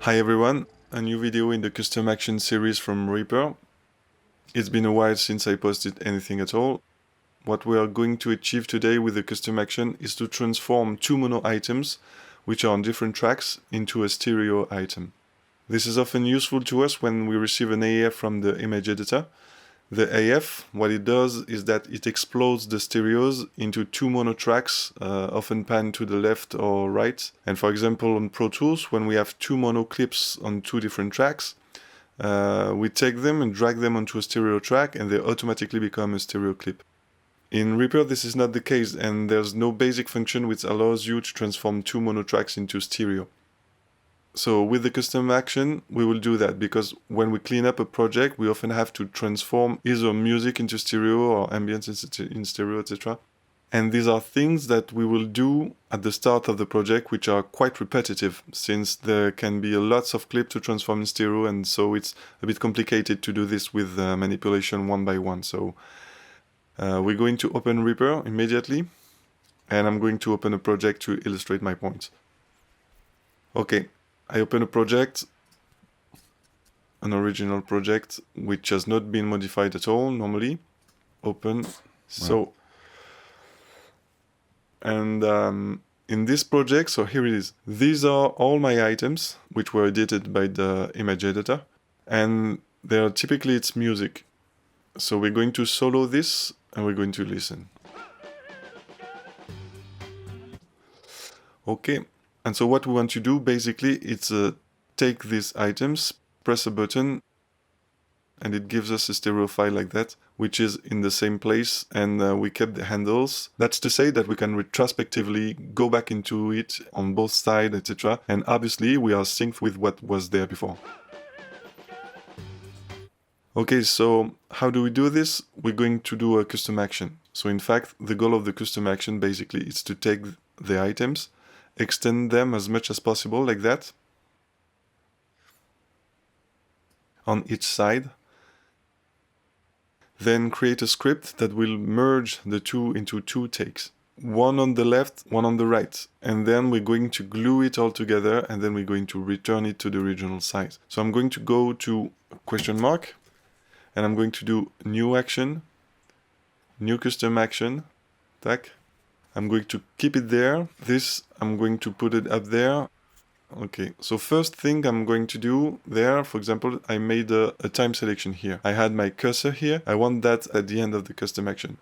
Hi everyone, a new video in the custom action series from Reaper. It's been a while since I posted anything at all. What we are going to achieve today with the custom action is to transform two mono items, which are on different tracks, into a stereo item. This is often useful to us when we receive an AF from the image editor. The AF, what it does is that it explodes the stereos into two mono tracks, often panned to the left or right. And for example, on Pro Tools, when we have two mono clips on two different tracks, we take them and drag them onto a stereo track and they automatically become a stereo clip. In Reaper, this is not the case, and there's no basic function which allows you to transform two mono tracks into stereo. So with the custom action, we will do that, because when we clean up a project, we often have to transform either music into stereo or ambience in stereo, etc. And these are things that we will do at the start of the project, which are quite repetitive, since there can be lots of clips to transform in stereo, and so it's a bit complicated to do this with manipulation one by one. So we're going to open Reaper immediately, and I'm going to open a project to illustrate my point. Okay. I open a project, an original project, which has not been modified at all, normally. Open. So, and in this project, so here it is. These are all my items, which were edited by the image editor. And typically it's music. So we're going to solo this, and we're going to listen. Okay. And so what we want to do, basically, it's take these items, press a button, and it gives us a stereo file like that, which is in the same place, and we kept the handles. That's to say that we can retrospectively go back into it on both sides, etc. And obviously, we are synced with what was there before. Okay, so how do we do this? We're going to do a custom action. So in fact, the goal of the custom action, basically, is to take the items, extend them as much as possible, like that, on each side. Then create a script that will merge the two into two takes. One on the left, one on the right. And then we're going to glue it all together, and then we're going to return it to the original size. So I'm going to go to question mark, and I'm going to do new action, new custom action, tac. I'm going to keep it there. This, I'm going to put it up there. Okay, so first thing I'm going to do there, for example, I made a time selection here. I had my cursor here. I want that at the end of the custom action.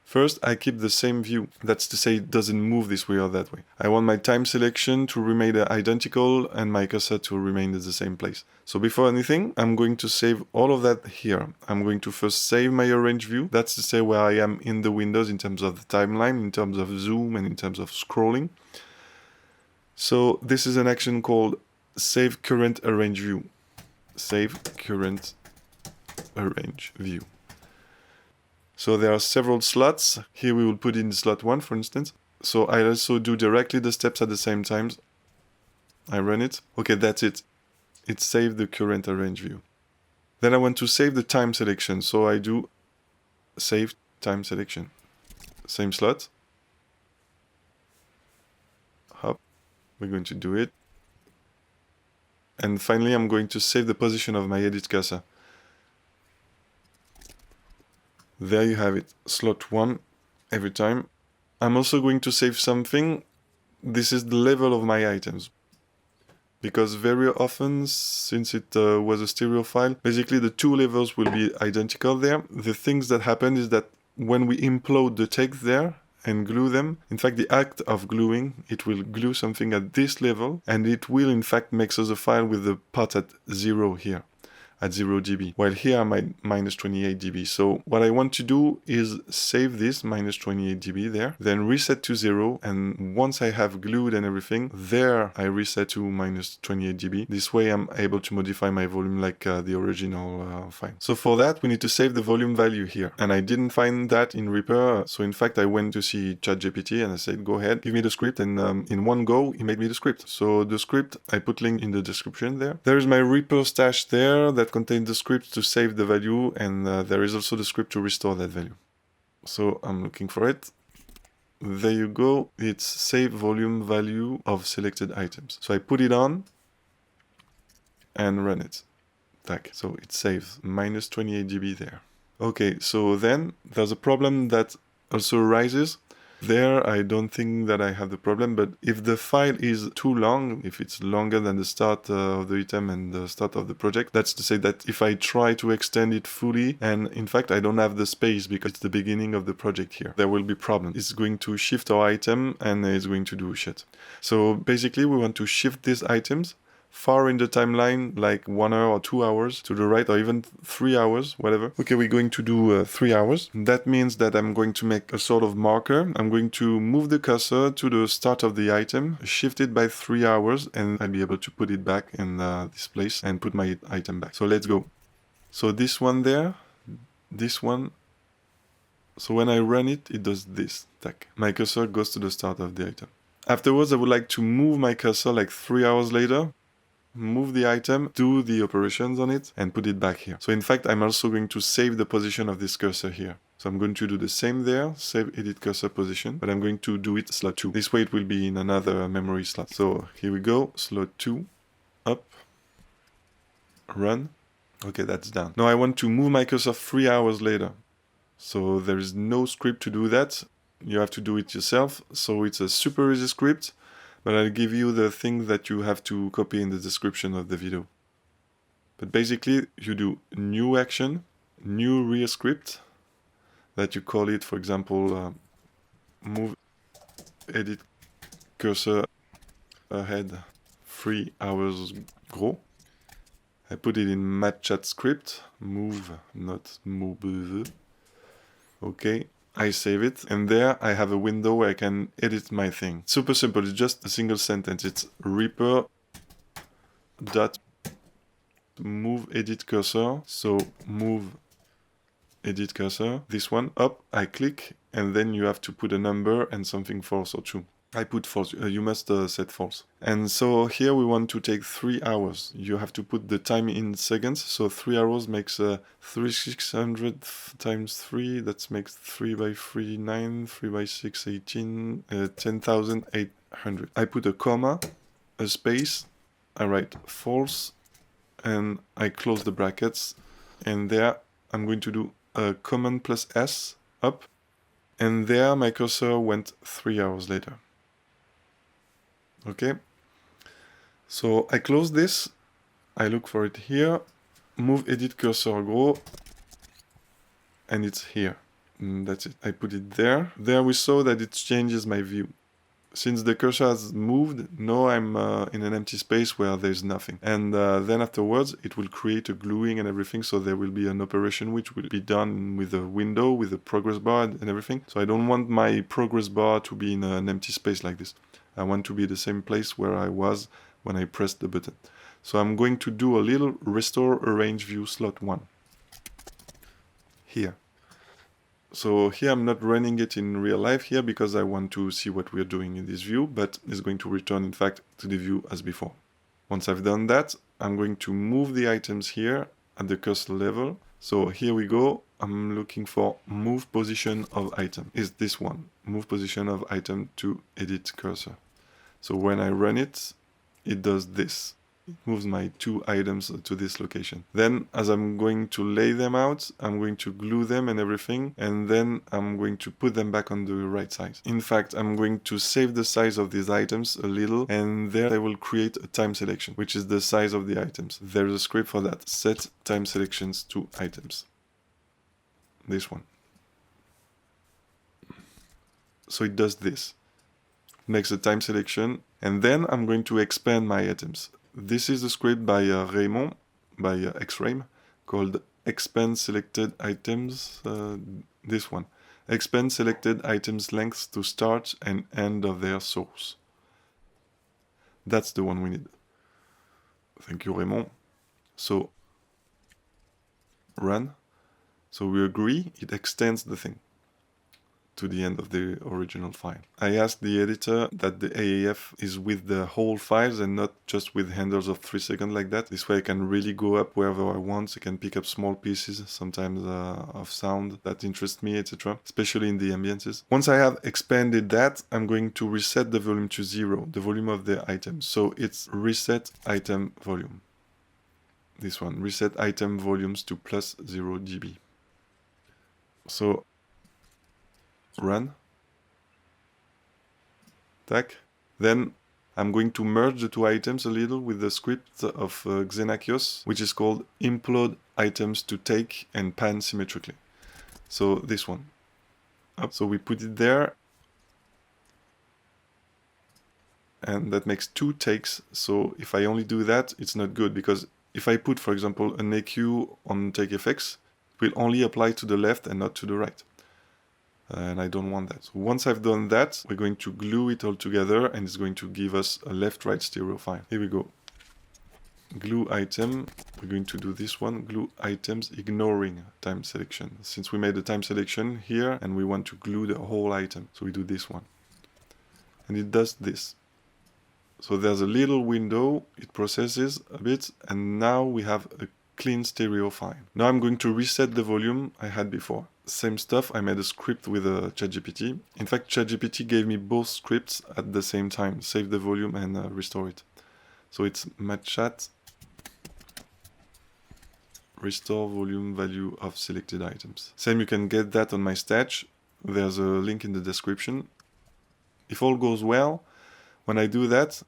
First, I keep the same view. That's to say it doesn't move this way or that way. I want my time selection to remain identical and my cursor to remain at the same place. So before anything, I'm going to save all of that here. I'm going to first save my arrange view. That's to say where I am in the windows in terms of the timeline, in terms of zoom, and in terms of scrolling. So this is an action called save current arrange view. Save current arrange view. So there are several slots. Here we will put in slot 1, for instance. So I also do directly the steps at the same time. I run it. Okay, that's it. It saved the current arrange view. Then I want to save the time selection. So I do save time selection. Same slot. Hop. We're going to do it. And finally, I'm going to save the position of my edit cursor. There you have it, slot 1 every time. I'm also going to save something. This is the level of my items. Because very often, since it was a stereo file, basically the two levels will be identical there. The things that happen is that when we implode the text there and glue them, in fact the act of gluing, it will glue something at this level, and it will in fact make us a file with the part at 0 here. At 0 dB, while here I'm at minus 28 dB. So what I want to do is save this minus 28 dB there, then reset to 0, and once I have glued and everything, there I reset to minus 28 dB. This way I'm able to modify my volume like the original file. So for that, we need to save the volume value here. And I didn't find that in Reaper, so in fact I went to see ChatGPT and I said, go ahead, give me the script, and in one go, he made me the script. So the script, I put link in the description there. There is my Reaper stash there that contains the script to save the value, and there is also the script to restore that value. So I'm looking for it. There you go. It's save volume value of selected items. So I put it on. and run it. Tac. So it saves minus 28 GB there. Okay, so then there's a problem that also arises. There, I don't think that I have the problem, but if the file is too long, if it's longer than the start of the item and the start of the project, that's to say that if I try to extend it fully, and in fact I don't have the space because it's the beginning of the project here, there will be problems. It's going to shift our item and it's going to do shit. So basically we want to shift these items far in the timeline, like 1 hour or 2 hours to the right, or even 3 hours, whatever. Okay, we're going to do 3 hours. That means that I'm going to make a sort of marker. I'm going to move the cursor to the start of the item, shift it by 3 hours, and I'll be able to put it back in this place and put my item back. So let's go. So this one there, this one. So when I run it, it does this. Tac. My cursor goes to the start of the item. Afterwards, I would like to move my cursor like 3 hours later, move the item, do the operations on it, and put it back here. So in fact, I'm also going to save the position of this cursor here. So I'm going to do the same there, save edit cursor position, but I'm going to do it slot 2. This way it will be in another memory slot. So here we go, slot 2, up, run. Okay, that's done. Now I want to move my cursor 3 hours later. So there is no script to do that. You have to do it yourself. So it's a super easy script, but I'll give you the thing that you have to copy in the description of the video. But basically, you do new action, new real script, that you call it, for example, move edit cursor ahead 3 hours grow. I put it in matchat script, move, not move. Okay. I save it, and there I have a window where I can edit my thing. Super simple, it's just a single sentence. It's Reaper dot move edit cursor. So move edit cursor, this one, up, I click, and then you have to put a number and something false or true. I put false, you must set false. And so here we want to take 3 hours. You have to put the time in seconds, so 3 hours makes 3600 times 3, that makes 3 by 3, 9, 3 by 6, 18, 10,800. I put a comma, a space, I write false, and I close the brackets, and there I'm going to do a command plus S, up, and there my cursor went 3 hours later. Okay, so I close this, I look for it here, move edit cursor grow, and it's here. And that's it. I put it there. There we saw that it changes my view. Since the cursor has moved, now I'm in an empty space where there's nothing. And then afterwards, it will create a gluing and everything, so there will be an operation which will be done with a window, with a progress bar and everything. So I don't want my progress bar to be in an empty space like this. I want to be the same place where I was when I pressed the button. So I'm going to do a little restore arrange view slot 1. Here. So here I'm not running it in real life here because I want to see what we're doing in this view, but it's going to return in fact to the view as before. Once I've done that, I'm going to move the items here at the cursor level. So here we go. I'm looking for move position of item. Is this one. Move position of item to edit cursor. So when I run it, it does this. It moves my 2 items to this location. Then as I'm going to lay them out, I'm going to glue them and everything, and then I'm going to put them back on the right side. In fact, I'm going to save the size of these items a little, and there I will create a time selection, which is the size of the items. There's a script for that. Set time selections to items. This one. So it does this. Makes a time selection, and then I'm going to expand my items. This is a script by Raymond, by Xrame, called expand selected items, this one. Expand selected items lengths to start and end of their source. That's the one we need. Thank you, Raymond. So, run. So we agree, it extends the thing to the end of the original file. I asked the editor that the AAF is with the whole files and not just with handles of 3 seconds like that. This way I can really go up wherever I want. I can pick up small pieces, sometimes of sound that interest me, etc. Especially in the ambiences. Once I have expanded that, I'm going to reset the volume to 0, the volume of the item. So it's reset item volume. this one, reset item volumes to plus 0 dB. So run, tac. Then I'm going to merge the two items a little with the script of Xenakios, which is called implode items to take and pan symmetrically. So this one. So we put it there, and that makes 2 takes. So if I only do that, it's not good, because if I put, for example, an AQ on TakeFX, it will only apply to the left and not to the right. And I don't want that. So once I've done that, we're going to glue it all together, and it's going to give us a left-right stereo file. Here we go. Glue item, we're going to do this one, glue items ignoring time selection. Since we made a time selection here, and we want to glue the whole item, so we do this one. And it does this. So there's a little window, it processes a bit, and now we have a clean stereo file. Now I'm going to reset the volume I had before. Same stuff, I made a script with ChatGPT. In fact, ChatGPT gave me both scripts at the same time, save the volume and restore it. So it's matchat restore volume value of selected items. Same, you can get that on my Statch. There's a link in the description. If all goes well, when I do that,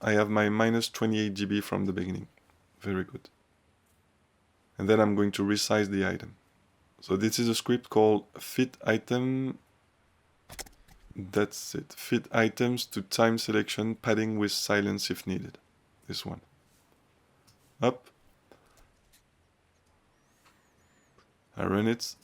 I have my minus 28 dB from the beginning. Very good. And then I'm going to resize the item. So this is a script called fit item. That's it. Fit items to time selection, padding with silence if needed. This one. Up. I run it.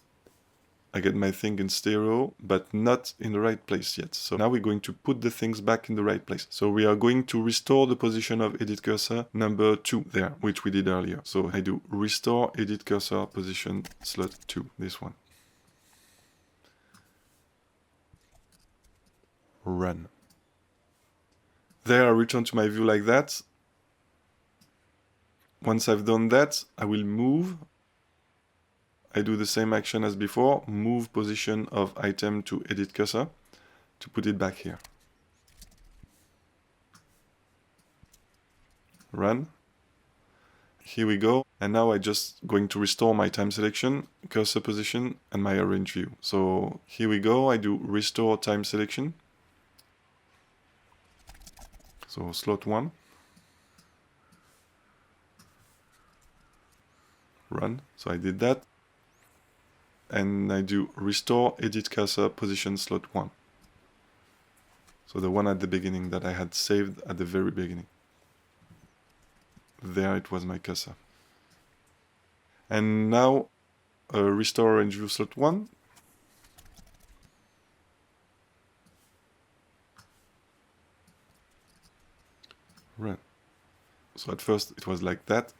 I get my thing in stereo, but not in the right place yet. So now we're going to put the things back in the right place. So we are going to restore the position of edit cursor number 2 there, which we did earlier. So I do restore edit cursor position slot 2, this one. Run. There I return to my view like that. Once I've done that, I will move. I do the same action as before, move position of item to edit cursor to put it back here. Run. Here we go. And now I'm just going to restore my time selection, cursor position, and my arrange view. So here we go. I do restore time selection. So slot 1. Run. So I did that. And I do restore edit cursor position slot 1. So the one at the beginning that I had saved at the very beginning. There it was my cursor. And now restore arrange view slot 1. Run. So at first it was like that,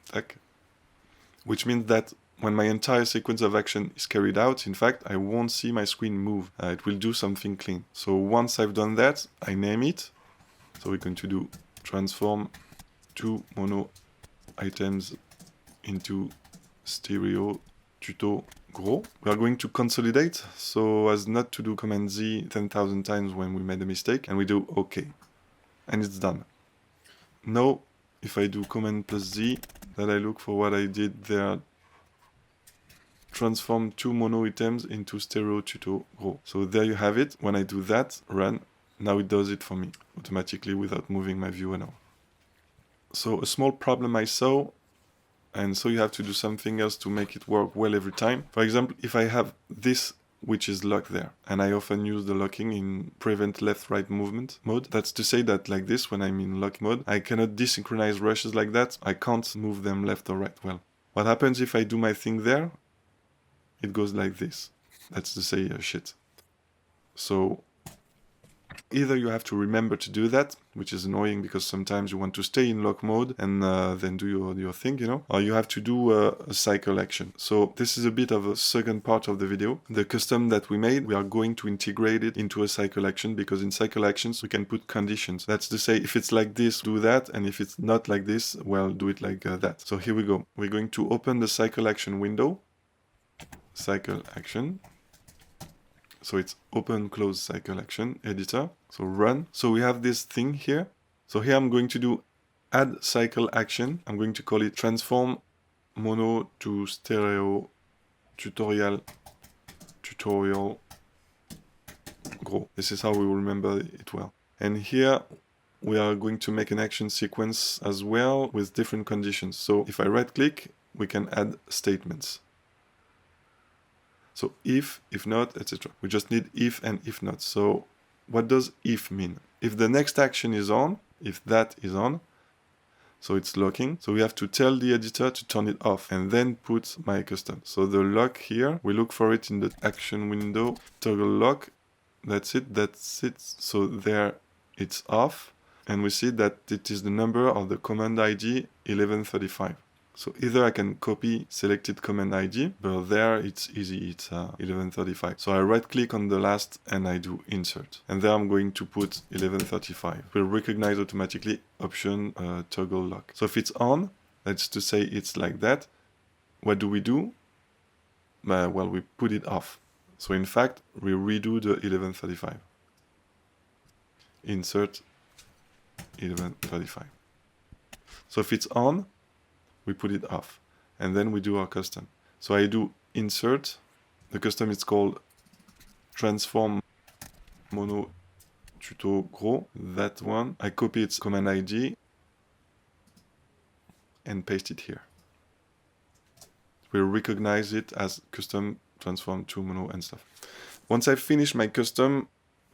which means that when my entire sequence of action is carried out, in fact, I won't see my screen move. It will do something clean. So once I've done that, I name it. So we're going to do transform 2 mono items into stereo tuto gros. We are going to consolidate so as not to do Command Z 10,000 times when we made a mistake, and we do OK. And it's done. Now, if I do Command plus Z, that I look for what I did there, transform 2 mono items into stereo tuto gros. So there you have it. When I do that, run, now it does it for me automatically without moving my view at all. So a small problem I saw, and so you have to do something else to make it work well every time. For example, if I have this which is locked there, and I often use the locking in prevent left-right movement mode. That's to say that like this, when I'm in lock mode, I cannot desynchronize rushes like that. I can't move them left or right well. What happens if I do my thing there? It goes like this. That's to say shit. So either you have to remember to do that, which is annoying because sometimes you want to stay in lock mode and then do your thing, you know, or you have to do a cycle action. So this is a bit of a second part of the video. The custom that we made, we are going to integrate it into a cycle action because in cycle actions we can put conditions. That's to say if it's like this, do that, and if it's not like this, well, do it like that. So here we go. We're going to open the cycle action window. Cycle action. So it's open, close cycle action editor. So run. So we have this thing here. So here I'm going to do add cycle action. I'm going to call it transform mono to stereo tutorial grow. This is how we will remember it well. And here we are going to make an action sequence as well with different conditions. So if I right click, we can add statements. So if not, etc. We just need if and if not. So what does if mean? If the next action is on, if that is on, so it's locking. So we have to tell the editor to turn it off and then put my custom. So the lock here, we look for it in the action window, toggle lock. That's it. So there it's off. And we see that it is the number of the command ID 1135. So either I can copy selected command ID, but there it's easy, it's 1135. So I right click on the last and I do insert. And there I'm going to put 1135. It will recognize automatically option toggle lock. So if it's on, that's to say it's like that. What do? Well, we put it off. So in fact, we redo the 1135. Insert 1135. So if it's on, we put it off, and then we do our custom. So I do insert, the custom is called transform mono tuto grow, that one. I copy its command ID and paste it here. We'll recognize it as custom transform to mono and stuff. Once I finish my custom,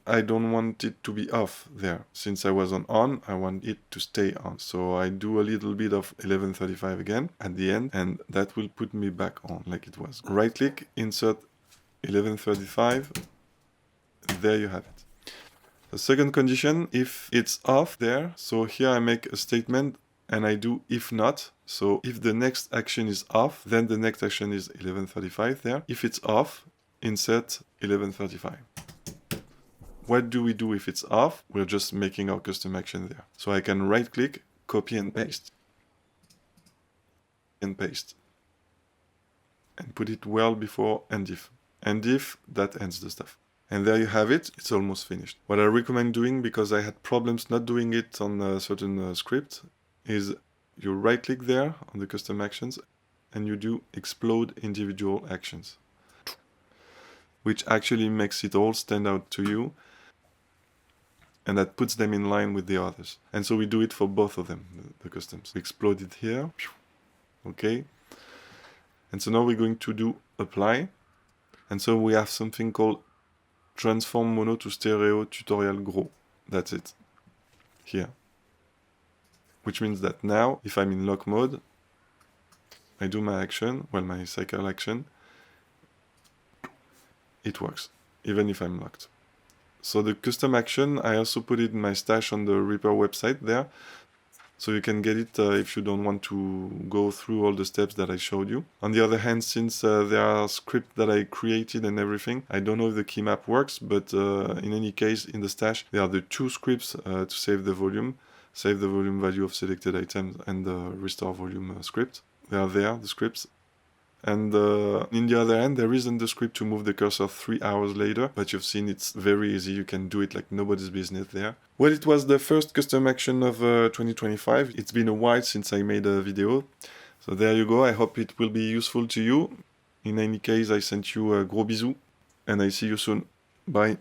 I don't want it to be off there. Since I was on, I want it to stay on. So I do a little bit of 1135 again at the end, and that will put me back on like it was. Right click, insert 1135. There you have it. The second condition, if it's off there, so here I make a statement and I do if not. So if the next action is off, then the next action is 1135 there. If it's off, insert 1135. What do we do if it's off? We're just making our custom action there. So I can right click, copy and paste. And paste. And put it well before end if. End if, that ends the stuff. And there you have it, it's almost finished. What I recommend doing, because I had problems not doing it on a certain script, is you right click there on the custom actions and you do explode individual actions, which actually makes it all stand out to you, and that puts them in line with the others. And so we do it for both of them, the customs. We explode it here, okay. And so now we're going to do apply. And so we have something called transform mono to stereo tutorial grow. That's it, here. Which means that now, if I'm in lock mode, I do my action, well, my cycle action, it works, even if I'm locked. So the custom action, I also put it in my stash on the Reaper website there. So you can get it if you don't want to go through all the steps that I showed you. On the other hand, since there are scripts that I created and everything, I don't know if the key map works, but in any case, in the stash, there are the two scripts to save the volume value of selected items and the restore volume script. They are there, the scripts. And in the other hand, there isn't the script to move the cursor 3 hours later, but you've seen it's very easy. You can do it like nobody's business there. Well, it was the first custom action of 2025. It's been a while since I made a video. So there you go. I hope it will be useful to you. In any case, I sent you a gros bisou, and I see you soon. Bye.